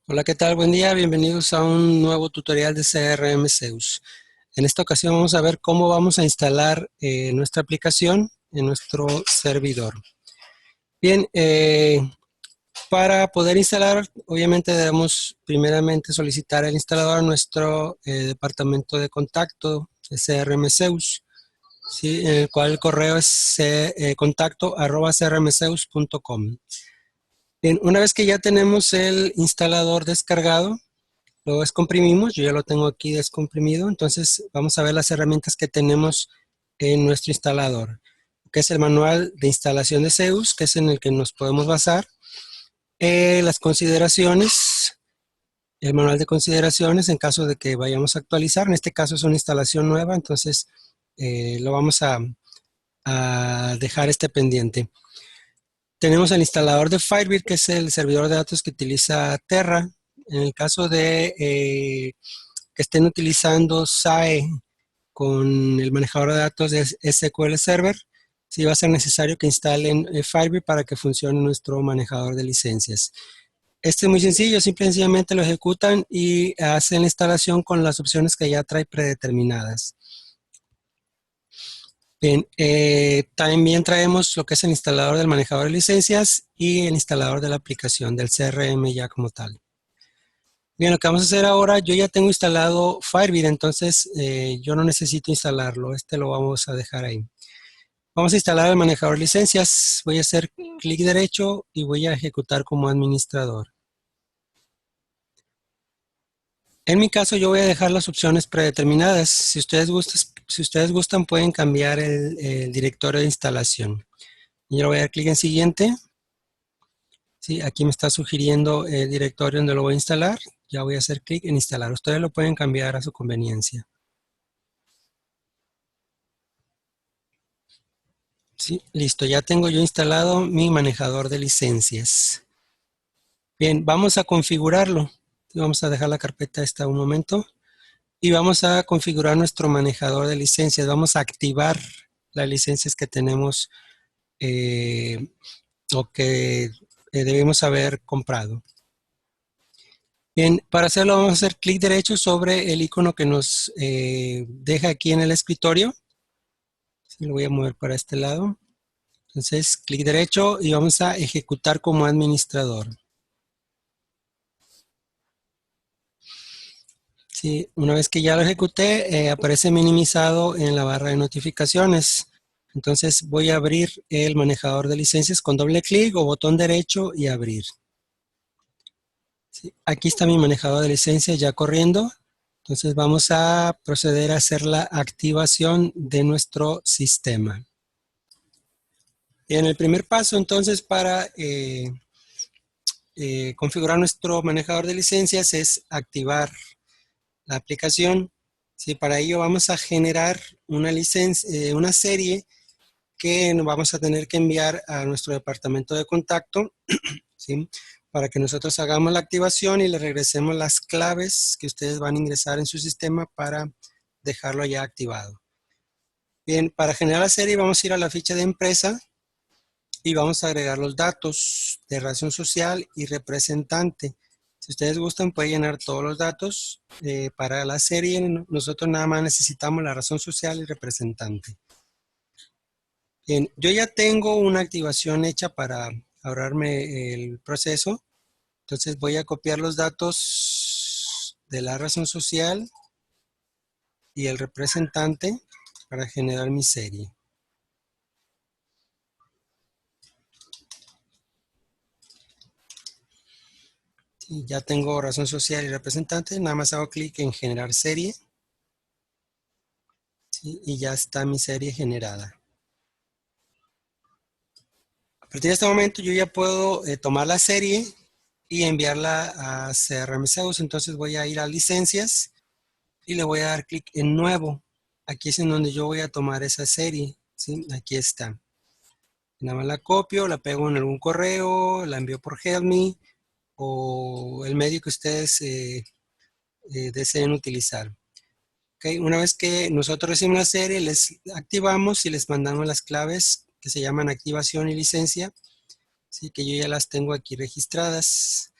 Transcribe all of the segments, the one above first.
Hola, ¿qué tal? Buen día, bienvenidos a un nuevo tutorial de CRM Zeus. En esta ocasión vamos a ver cómo vamos a instalar nuestra aplicación en nuestro servidor. Bien, para poder instalar, obviamente debemos primeramente solicitar el instalador a nuestro departamento de contacto de CRM Zeus, ¿sí? En el cual el correo es contacto@crmzeus.com. Bien, una vez que ya tenemos el instalador descargado, lo descomprimimos, yo ya lo tengo aquí descomprimido, entonces vamos a ver las herramientas que tenemos en nuestro instalador, que es el manual de instalación de Zeus, que es en el que nos podemos basar, las consideraciones, el manual de consideraciones en caso de que vayamos a actualizar, en este caso es una instalación nueva, entonces lo vamos a dejar este pendiente. Tenemos el instalador de Firebird, que es el servidor de datos que utiliza Terra. En el caso de que estén utilizando SAE con el manejador de datos de SQL Server, sí va a ser necesario que instalen Firebird para que funcione nuestro manejador de licencias. Este es muy sencillo, simple y sencillamente lo ejecutan y hacen la instalación con las opciones que ya trae predeterminadas. Bien, también traemos lo que es el instalador del manejador de licencias y el instalador de la aplicación del CRM ya como tal. Bien, lo que vamos a hacer ahora, yo ya tengo instalado Firebird, entonces yo no necesito instalarlo, este lo vamos a dejar ahí. Vamos a instalar el manejador de licencias, voy a hacer clic derecho y voy a ejecutar como administrador. En mi caso yo voy a dejar las opciones predeterminadas, si ustedes gustan pueden cambiar el directorio de instalación. Yo le voy a dar clic en siguiente. Sí, aquí me está sugiriendo el directorio donde lo voy a instalar. Ya voy a hacer clic en instalar. Ustedes lo pueden cambiar a su conveniencia. Sí, listo. Ya tengo yo instalado mi manejador de licencias. Bien, vamos a configurarlo. Vamos a dejar la carpeta esta un momento. Y vamos a configurar nuestro manejador de licencias. Vamos a activar las licencias que tenemos o que debemos haber comprado. Bien, para hacerlo vamos a hacer clic derecho sobre el icono que nos deja aquí en el escritorio. Lo voy a mover para este lado. Entonces, clic derecho y vamos a ejecutar como administrador. Sí, una vez que ya lo ejecuté, aparece minimizado en la barra de notificaciones. Entonces voy a abrir el manejador de licencias con doble clic o botón derecho y abrir. Sí, aquí está mi manejador de licencias ya corriendo. Entonces vamos a proceder a hacer la activación de nuestro sistema. Bien, el primer paso entonces para configurar nuestro manejador de licencias es activar la aplicación. Sí, para ello vamos a generar una una serie que nos vamos a tener que enviar a nuestro departamento de contacto, ¿sí? Para que nosotros hagamos la activación y le regresemos las claves que ustedes van a ingresar en su sistema para dejarlo ya activado. Bien, para generar la serie vamos a ir a la ficha de empresa y vamos a agregar los datos de razón social y representante. Si ustedes gustan, pueden llenar todos los datos. Para la serie, nosotros nada más necesitamos la razón social y representante. Bien, yo ya tengo una activación hecha para ahorrarme el proceso. Entonces voy a copiar los datos de la razón social y el representante para generar mi serie. Sí, ya tengo razón social y representante, nada más hago clic en generar serie. ¿Sí? Y ya está mi serie generada. A partir de este momento yo ya puedo tomar la serie y enviarla a CRM Zeus. Entonces voy a ir a licencias y le voy a dar clic en nuevo. Aquí es en donde yo voy a tomar esa serie. ¿Sí? Aquí está. Nada más la copio, la pego en algún correo, la envío por Help.me o el medio que ustedes deseen utilizar. Okay. Una vez que nosotros recibimos la serie, les activamos y les mandamos las claves que se llaman activación y licencia. Sí, que yo ya las tengo aquí registradas.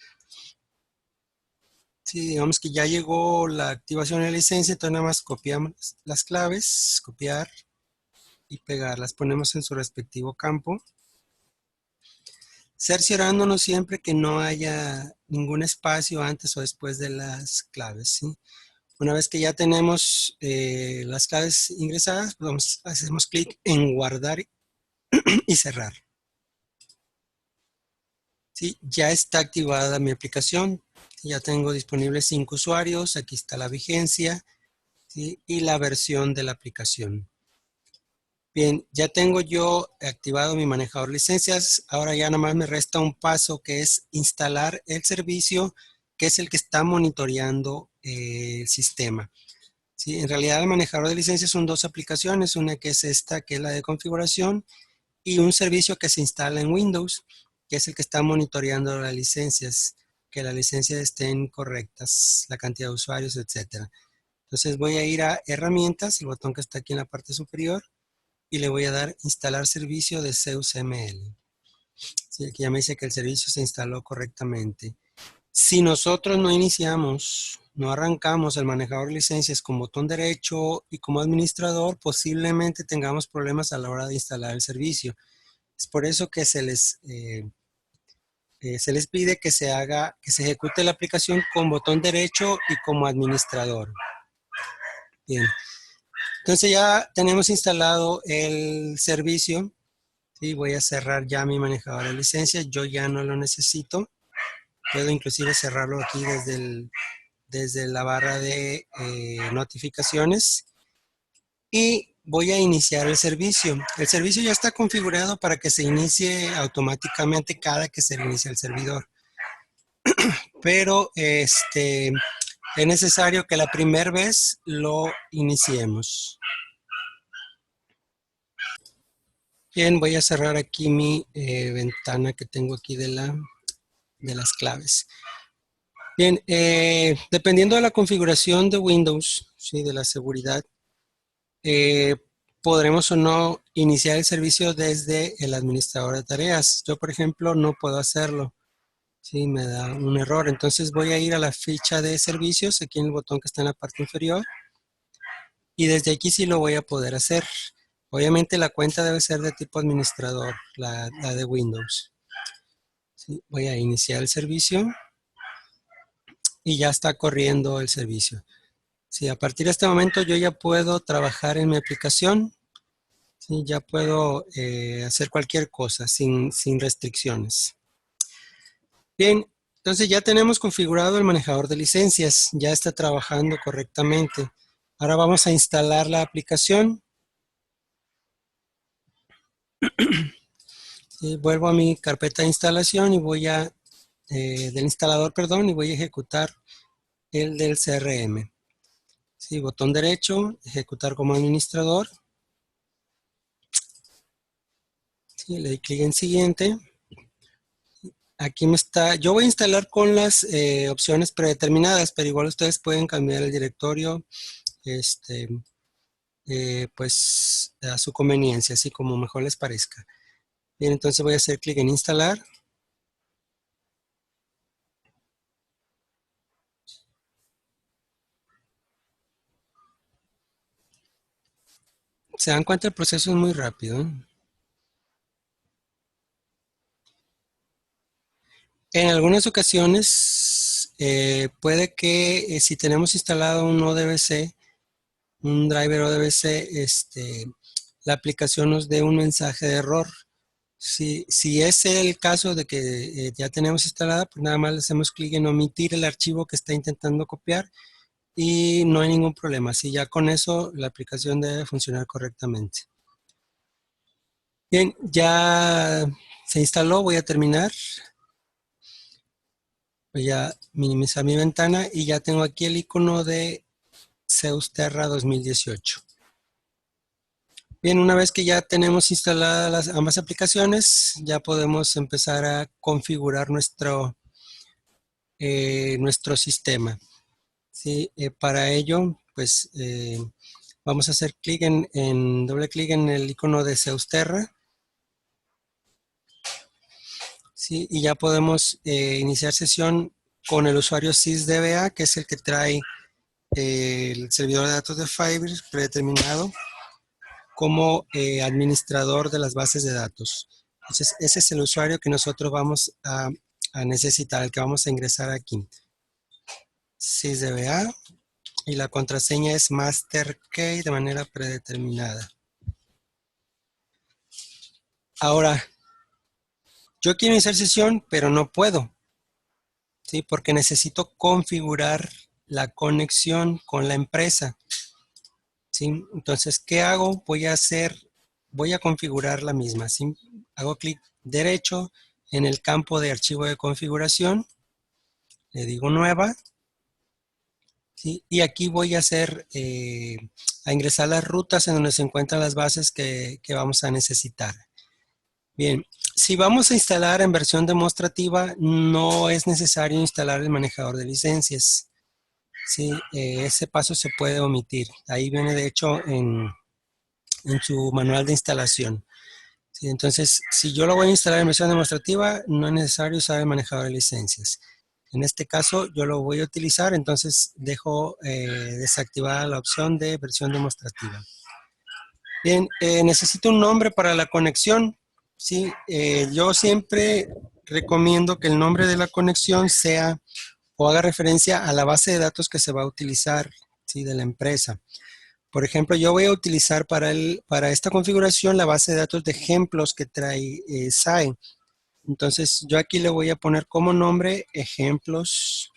Sí, digamos que ya llegó la activación de la licencia, entonces nada más copiamos las claves, copiar y pegar. Las ponemos en su respectivo campo, cerciorándonos siempre que no haya ningún espacio antes o después de las claves, ¿sí? Una vez que ya tenemos las claves ingresadas, hacemos clic en guardar y cerrar. ¿Sí? Ya está activada mi aplicación. Ya tengo disponibles 5 usuarios. Aquí está la vigencia, ¿sí? Y la versión de la aplicación. Bien, ya tengo yo activado mi manejador de licencias. Ahora ya nada más me resta un paso que es instalar el servicio, que es el que está monitoreando el sistema. Sí, en realidad el manejador de licencias son dos aplicaciones, una que es esta, que es la de configuración, y un servicio que se instala en Windows, que es el que está monitoreando las licencias, que las licencias estén correctas, la cantidad de usuarios, etcétera. Entonces voy a ir a herramientas, el botón que está aquí en la parte superior, y le voy a dar instalar servicio de ZeusML. Sí, aquí ya me dice que el servicio se instaló correctamente. Si nosotros no iniciamos, no arrancamos el manejador de licencias con botón derecho y como administrador, posiblemente tengamos problemas a la hora de instalar el servicio. Es por eso que se les pide que se ejecute la aplicación con botón derecho y como administrador. Bien, entonces ya tenemos instalado el servicio. Sí, voy a cerrar ya mi manejador de licencias. Yo ya no lo necesito. Puedo inclusive cerrarlo aquí desde la barra de notificaciones y voy a iniciar el servicio. El servicio ya está configurado para que se inicie automáticamente cada que se inicia el servidor, pero es necesario que la primera vez lo iniciemos. Bien, voy a cerrar aquí mi ventana que tengo aquí de las claves. Bien, dependiendo de la configuración de Windows, ¿sí? De la seguridad, podremos o no iniciar el servicio desde el administrador de tareas. Yo, por ejemplo, no puedo hacerlo. Sí, me da un error. Entonces voy a ir a la ficha de servicios, aquí en el botón que está en la parte inferior, y desde aquí sí lo voy a poder hacer. Obviamente la cuenta debe ser de tipo administrador, la de Windows. Sí, voy a iniciar el servicio y ya está corriendo el servicio. Sí, a partir de este momento yo ya puedo trabajar en mi aplicación. Sí, ya puedo hacer cualquier cosa sin restricciones. Bien, entonces ya tenemos configurado el manejador de licencias. Ya está trabajando correctamente. Ahora vamos a instalar la aplicación. Sí, vuelvo a mi carpeta de instalación y del instalador, perdón, y voy a ejecutar el del CRM. Sí, botón derecho, ejecutar como administrador. Sí, le doy clic en siguiente. Aquí me está, yo voy a instalar con las opciones predeterminadas, pero igual ustedes pueden cambiar el directorio, pues a su conveniencia, así como mejor les parezca. Bien, entonces voy a hacer clic en instalar. Se dan cuenta, el proceso es muy rápido, ¿eh? En algunas ocasiones puede que si tenemos instalado un ODBC, un driver ODBC, la aplicación nos dé un mensaje de error. Si es el caso de que ya tenemos instalada, pues nada más le hacemos clic en omitir el archivo que está intentando copiar y no hay ningún problema. Si ya con eso la aplicación debe funcionar correctamente. Bien, ya se instaló, voy a terminar. Voy a minimizar mi ventana y ya tengo aquí el icono de Zeus Terra 2018. Bien, una vez que ya tenemos instaladas ambas aplicaciones, ya podemos empezar a configurar nuestro sistema. ¿Sí? Para ello, pues vamos a hacer doble clic en el icono de Zeus Terra. ¿Sí? Y ya podemos iniciar sesión con el usuario sysdba, que es el que trae el servidor de datos de Firebird predeterminado como administrador de las bases de datos. Entonces, ese es el usuario que nosotros vamos a necesitar, el que vamos a ingresar aquí. sysdba, y la contraseña es masterkey de manera predeterminada. Ahora, yo quiero iniciar sesión, pero no puedo, ¿sí? Porque necesito configurar la conexión con la empresa, ¿sí? Entonces, ¿qué hago? Voy a configurar la misma, ¿sí? Hago clic derecho en el campo de archivo de configuración, le digo nueva, ¿sí? Y aquí voy a a ingresar las rutas en donde se encuentran las bases que vamos a necesitar. Bien, si vamos a instalar en versión demostrativa, no es necesario instalar el manejador de licencias. Sí, ese paso se puede omitir. Ahí viene de hecho en su manual de instalación. Sí, entonces, si yo lo voy a instalar en versión demostrativa, no es necesario usar el manejador de licencias. En este caso, yo lo voy a utilizar, entonces dejo desactivada la opción de versión demostrativa. Bien, necesito un nombre para la conexión. Sí, yo siempre recomiendo que el nombre de la conexión sea o haga referencia a la base de datos que se va a utilizar, ¿sí? De la empresa. Por ejemplo, yo voy a utilizar para esta configuración la base de datos de ejemplos que trae SAE. Entonces, yo aquí le voy a poner como nombre ejemplos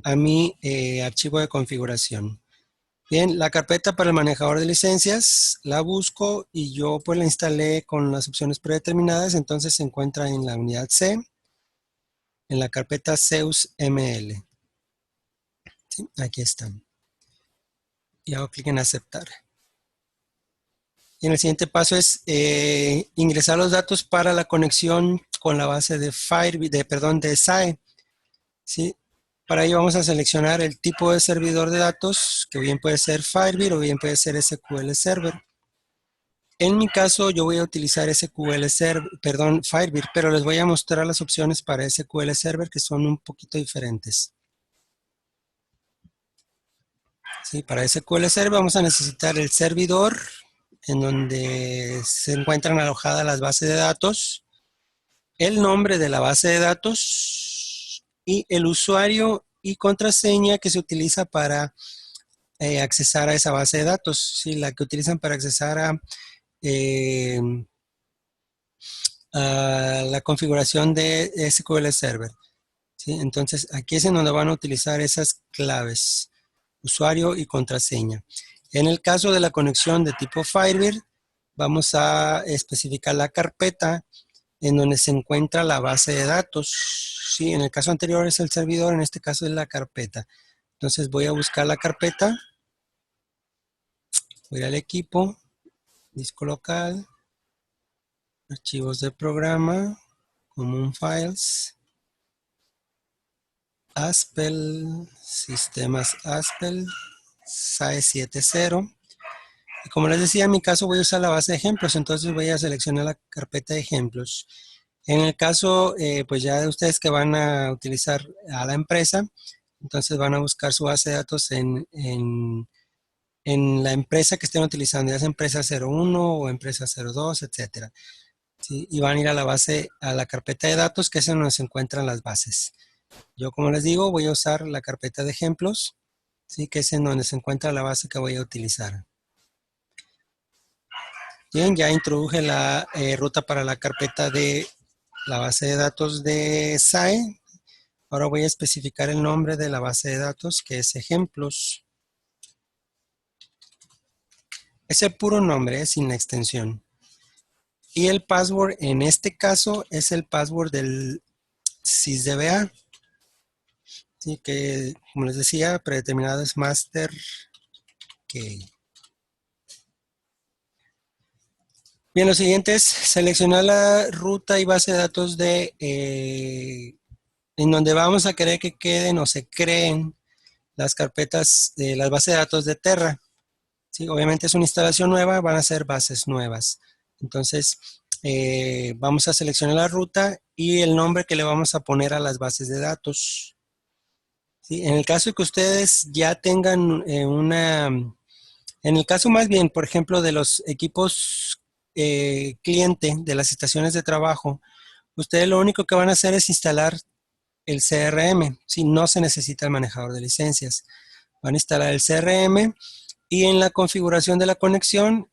a mi archivo de configuración. Bien, la carpeta para el manejador de licencias la busco y yo pues la instalé con las opciones predeterminadas, entonces se encuentra en la unidad C, en la carpeta zeus.ml. ¿Sí? Aquí están. Y hago clic en aceptar. Y en el siguiente paso es ingresar los datos para la conexión con la base de de SAE. ¿Sí? Para ello vamos a seleccionar el tipo de servidor de datos, que bien puede ser Firebird o bien puede ser SQL Server. En mi caso, yo voy a utilizar Firebird, pero les voy a mostrar las opciones para SQL Server que son un poquito diferentes. ¿Sí? Para SQL Server vamos a necesitar el servidor en donde se encuentran alojadas las bases de datos, el nombre de la base de datos y el usuario y contraseña que se utiliza para accesar a esa base de datos, ¿sí? La que utilizan para accesar eh, a la configuración de SQL Server, ¿sí? Entonces, aquí es en donde van a utilizar esas claves, usuario y contraseña. En el caso de la conexión de tipo Firebird, vamos a especificar la carpeta en donde se encuentra la base de datos. Sí, en el caso anterior es el servidor, en este caso es la carpeta. Entonces voy a buscar la carpeta, voy al equipo, disco local, archivos de programa, Common Files, Aspel, sistemas Aspel, SAE 7.0. Y como les decía, en mi caso voy a usar la base de ejemplos, entonces voy a seleccionar la carpeta de ejemplos. En el caso, pues ya de ustedes que van a utilizar a la empresa, entonces van a buscar su base de datos en la empresa que estén utilizando, ya sea empresa 01 o empresa 02, etcétera. ¿Sí? Y van a ir a a la carpeta de datos, que es en donde se encuentran las bases. Yo, como les digo, voy a usar la carpeta de ejemplos, ¿sí? Que es en donde se encuentra la base que voy a utilizar. Bien, ya introduje la ruta para la carpeta de la base de datos de SAE. Ahora voy a especificar el nombre de la base de datos, que es ejemplos. Es el puro nombre, sin la extensión. Y el password, en este caso, es el password del sysdba. ¿Sí? Que, como les decía, predeterminado es master key. Bien, lo siguiente es seleccionar la ruta y base de datos en donde vamos a querer que queden o se creen las carpetas de las bases de datos de Terra. ¿Sí? Obviamente es una instalación nueva, van a ser bases nuevas. Entonces, vamos a seleccionar la ruta y el nombre que le vamos a poner a las bases de datos. ¿Sí? En el caso de que ustedes ya tengan en el caso más bien, por ejemplo, de los equipos cliente de las estaciones de trabajo, ustedes lo único que van a hacer es instalar el CRM, si no se necesita el manejador de licencias. Van a instalar el CRM y en la configuración de la conexión,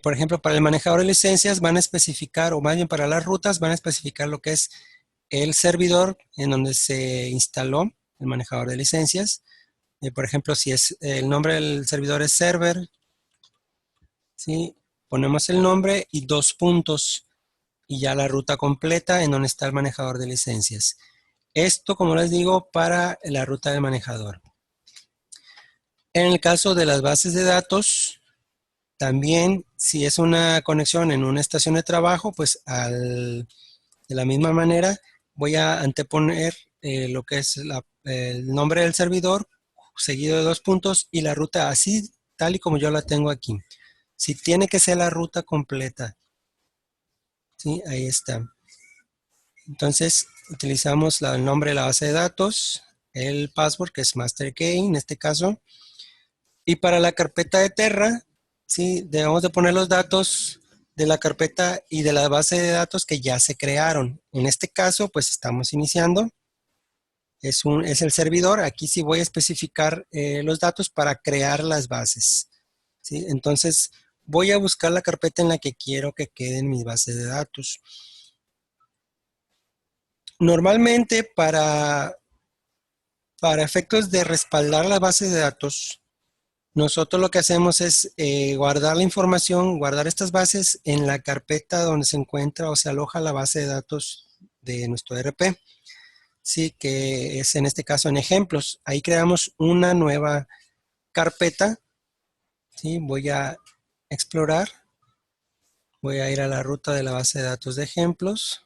por ejemplo, para el manejador de licencias van a especificar, o más bien para las rutas, van a especificar lo que es el servidor en donde se instaló el manejador de licencias. Por ejemplo, si es el nombre del servidor es server, ¿sí? Ponemos el nombre y 2 puntos y ya la ruta completa en donde está el manejador de licencias. Esto, como les digo, para la ruta del manejador. En el caso de las bases de datos, también si es una conexión en una estación de trabajo, pues de la misma manera voy a anteponer lo que es el nombre del servidor seguido de 2 puntos y la ruta así tal y como yo la tengo aquí. Si tiene que ser la ruta completa, ¿sí? Ahí está. Entonces utilizamos el nombre de la base de datos, el password que es master key en este caso, y para la carpeta de Terra, ¿sí? Debemos de poner los datos de la carpeta y de la base de datos que ya se crearon. En este caso, pues estamos iniciando. Es el servidor. Aquí sí voy a especificar los datos para crear las bases, ¿sí? Entonces, voy a buscar la carpeta en la que quiero que queden mis bases de datos. Normalmente, para efectos de respaldar las bases de datos, nosotros lo que hacemos es guardar la información, guardar estas bases en la carpeta donde se encuentra o se aloja la base de datos de nuestro ERP. Sí, que es en este caso en ejemplos. Ahí creamos una nueva carpeta. ¿Sí? Voy a explorar. Voy a ir a la ruta de la base de datos de ejemplos.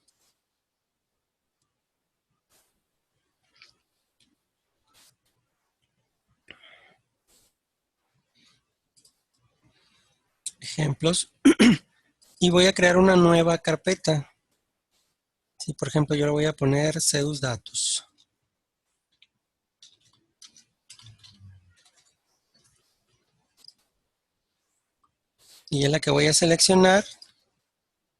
Ejemplos. Y voy a crear una nueva carpeta. ¿Sí? Por ejemplo, yo le voy a poner Zeus Datos. Y es la que voy a seleccionar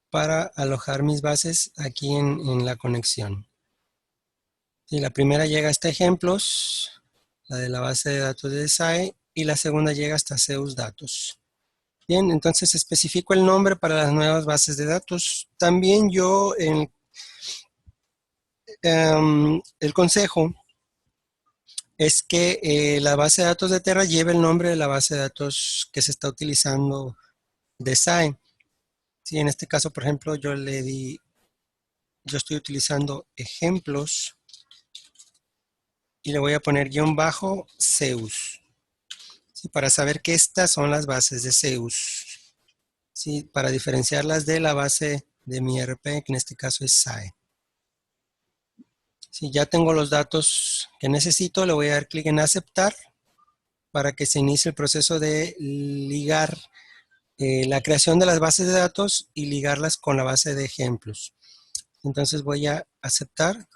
para alojar mis bases aquí en la conexión. Y la primera llega hasta ejemplos, la de la base de datos de SAE, y la segunda llega hasta Zeus Datos. Bien, entonces especifico el nombre para las nuevas bases de datos. También yo, el consejo es que la base de datos de Terra lleve el nombre de la base de datos que se está utilizando de SAE. Sí, en este caso, por ejemplo, yo estoy utilizando ejemplos y le voy a poner guión bajo Zeus, ¿sí? Para saber que estas son las bases de Zeus, ¿sí? Para diferenciarlas de la base de mi ERP, que en este caso es SAE. Si ya tengo los datos que necesito, le voy a dar clic en aceptar para que se inicie el proceso de ligar la creación de las bases de datos y ligarlas con la base de ejemplos. Entonces voy a aceptar.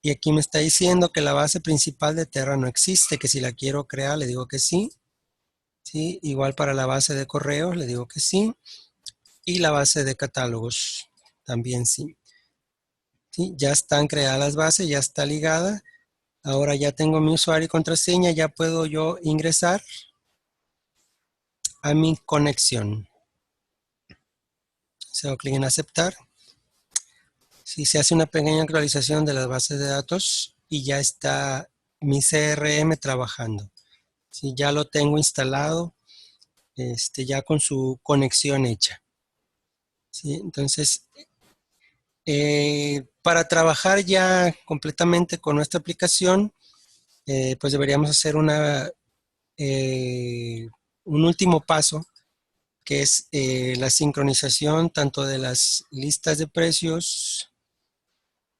Y aquí me está diciendo que la base principal de Terra no existe, que si la quiero crear le digo que sí. ¿Sí? Igual para la base de correos le digo que sí. Y la base de catálogos también sí. ¿Sí? Ya están creadas las bases, ya está ligada. Ahora ya tengo mi usuario y contraseña, ya puedo yo ingresar a mi conexión. Se hago clic en aceptar. Si se hace una pequeña actualización de las bases de datos y ya está mi CRM trabajando. Si ya lo tengo instalado, ya con su conexión hecha. ¿Sí? Entonces, para trabajar ya completamente con nuestra aplicación, pues deberíamos hacer un último paso, que es la sincronización tanto de las listas de precios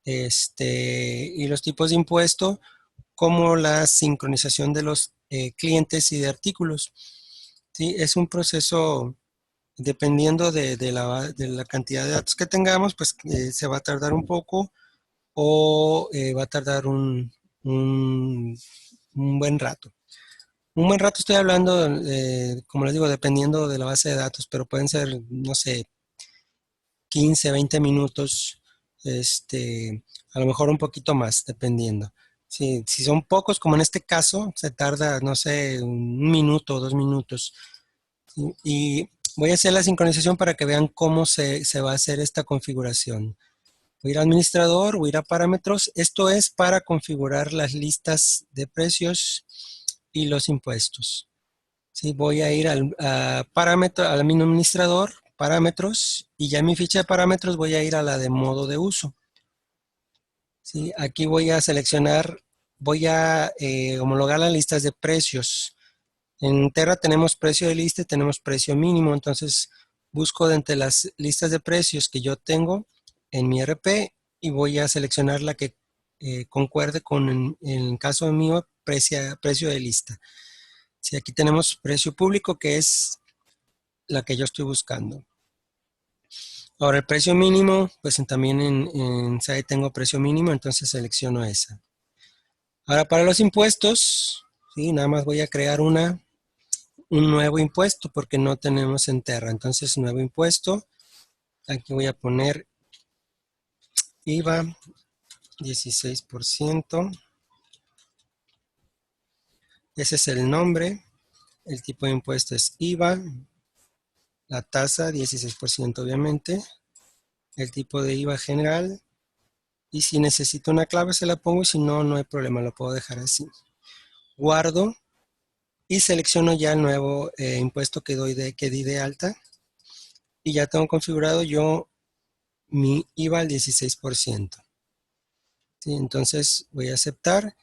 y los tipos de impuesto, como la sincronización de los clientes y de artículos. ¿Sí? Es un proceso Dependiendo de la cantidad de datos que tengamos, pues se va a tardar un poco o va a tardar un buen rato. Un buen rato estoy hablando, como les digo, dependiendo de la base de datos, pero pueden ser, no sé, 15, 20 minutos, a lo mejor un poquito más, dependiendo. Si son pocos, como en este caso, se tarda, no sé, un minuto o 2 minutos. ¿Sí? Y voy a hacer la sincronización para que vean cómo se va a hacer esta configuración. Voy a ir a administrador, voy a ir a parámetros. Esto es para configurar las listas de precios y los impuestos. ¿Sí? Voy a ir a parámetro, al menú administrador, parámetros, y ya en mi ficha de parámetros voy a ir a la de modo de uso. ¿Sí? Aquí voy a seleccionar, voy a homologar las listas de precios. En Terra tenemos precio de lista y tenemos precio mínimo, entonces busco de entre las listas de precios que yo tengo en mi RP y voy a seleccionar la que concuerde con, en el caso mío, precio de lista. Si aquí tenemos precio público, que es la que yo estoy buscando. Ahora el precio mínimo, pues también en SAE tengo precio mínimo, entonces selecciono esa. Ahora para los impuestos, ¿sí? Nada más voy a crear un nuevo impuesto porque no tenemos en Terra. Entonces nuevo impuesto, aquí voy a poner IVA 16%. Ese es el nombre, el tipo de impuesto es IVA, la tasa 16% obviamente, el tipo de IVA general. Y si necesito una clave se la pongo y si no, no hay problema, lo puedo dejar así. Guardo y selecciono ya el nuevo impuesto que di de alta. Y ya tengo configurado yo mi IVA al 16%. ¿Sí? Entonces voy a aceptar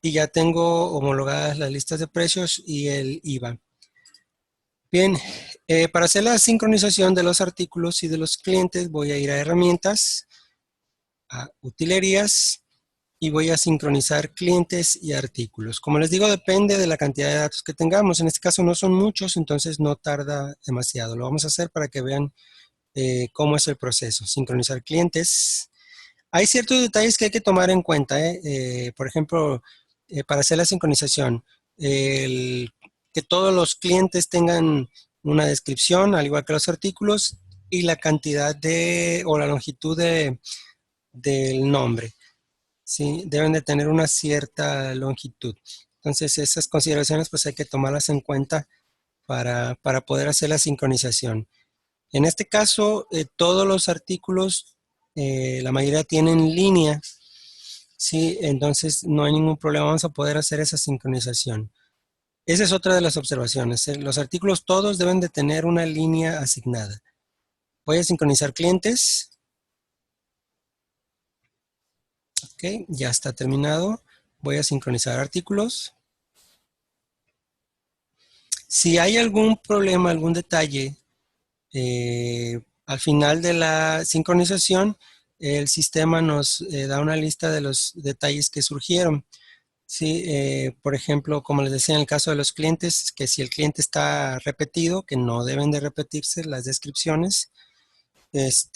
y ya tengo homologadas las listas de precios y el IVA. Bien, para hacer la sincronización de los artículos y de los clientes voy a ir a herramientas, a utilerías, y voy a sincronizar clientes y artículos. Como les digo, depende de la cantidad de datos que tengamos. En este caso no son muchos, entonces no tarda demasiado. Lo vamos a hacer para que vean cómo es el proceso. Sincronizar clientes. Hay ciertos detalles que hay que tomar en cuenta. Por ejemplo, para hacer la sincronización, que todos los clientes tengan una descripción, al igual que los artículos, y la cantidad o la longitud del nombre. ¿Sí? Deben de tener una cierta longitud. Entonces, esas consideraciones pues hay que tomarlas en cuenta para poder hacer la sincronización. En este caso, todos los artículos, la mayoría tienen línea, ¿sí? Entonces, no hay ningún problema, vamos a poder hacer esa sincronización. Esa es otra de las observaciones. Los artículos todos deben de tener una línea asignada. Voy a sincronizar clientes. Ok, ya está terminado. Voy a sincronizar artículos. Si hay algún problema, algún detalle, al final de la sincronización, el sistema nos da una lista de los detalles que surgieron. Sí, por ejemplo, como les decía en el caso de los clientes, que si el cliente está repetido, que no deben de repetirse las descripciones,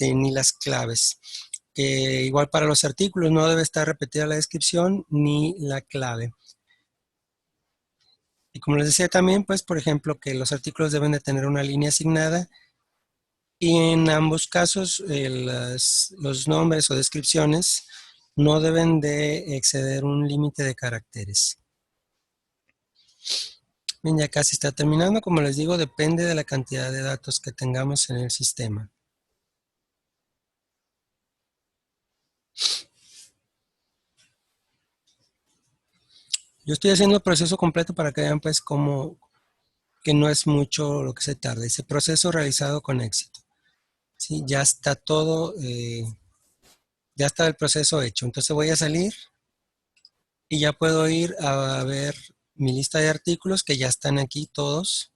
ni las claves. Igual para los artículos no debe estar repetida la descripción ni la clave. Y como les decía también, pues, por ejemplo, que los artículos deben de tener una línea asignada y en ambos casos los nombres o descripciones no deben de exceder un límite de caracteres. Bien, ya casi está terminando. Como les digo, depende de la cantidad de datos que tengamos en el sistema. Yo estoy haciendo el proceso completo para que vean pues cómo que no es mucho lo que se tarda. Ese proceso realizado con éxito. ¿Sí? Ya está todo, ya está el proceso hecho. Entonces voy a salir y ya puedo ir a ver mi lista de artículos que ya están aquí todos.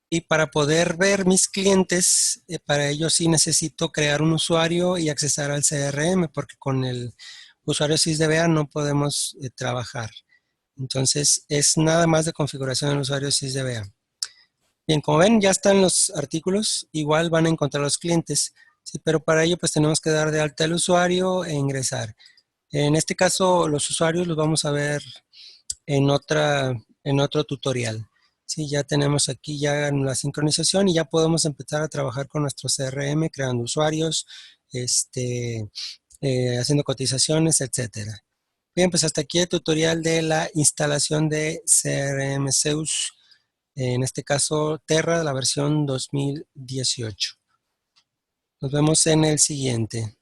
Y para poder ver mis clientes, para ello sí necesito crear un usuario y accesar al CRM, porque con el usuario SysDBA no podemos trabajar. Entonces, es nada más de configuración del usuario SysDBA. Bien, como ven, ya están los artículos, igual van a encontrar los clientes, ¿sí? Pero para ello pues tenemos que dar de alta al usuario e ingresar. En este caso, los usuarios los vamos a ver en otro tutorial. Sí, ya tenemos aquí ya la sincronización y ya podemos empezar a trabajar con nuestro CRM, creando usuarios, haciendo cotizaciones, etcétera. Bien, pues hasta aquí el tutorial de la instalación de CRM Zeus, en este caso Terra, la versión 2018. Nos vemos en el siguiente.